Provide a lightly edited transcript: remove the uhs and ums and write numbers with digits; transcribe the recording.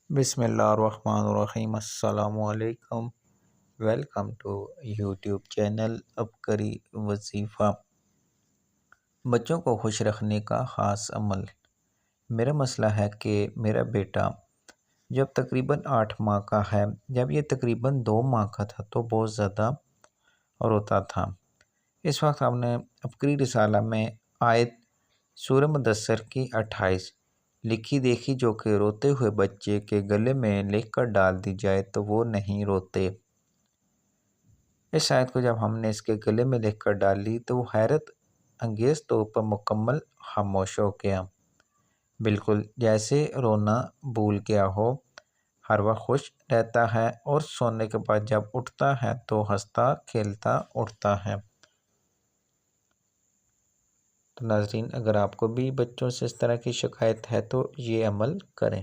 بسم اللہ الرحمن الرحیم۔ السلام علیکم۔ ویلکم ٹو یوٹیوب چینل عبقری وظیفہ۔ بچوں کو خوش رکھنے کا خاص عمل۔ میرا مسئلہ ہے کہ میرا بیٹا جب تقریباً 8 ماہ کا ہے، جب یہ تقریباً 2 ماہ کا تھا تو بہت زیادہ روتا تھا۔ اس وقت ہم نے عبقری رسالہ میں آیت سورہ مدثر کی 28 لکھی دیکھی، جو کہ روتے ہوئے بچے کے گلے میں لکھ کر ڈال دی جائے تو وہ نہیں روتے۔ اس آیت کو جب ہم نے اس کے گلے میں لکھ کر ڈالی تو وہ حیرت انگیز طور پر مکمل خاموش ہو گیا، بالکل جیسے رونا بھول گیا ہو۔ ہر وقت خوش رہتا ہے اور سونے کے بعد جب اٹھتا ہے تو ہنستا کھیلتا اٹھتا ہے۔ تو ناظرین، اگر آپ کو بھی بچوں سے اس طرح کی شکایت ہے تو یہ عمل کریں۔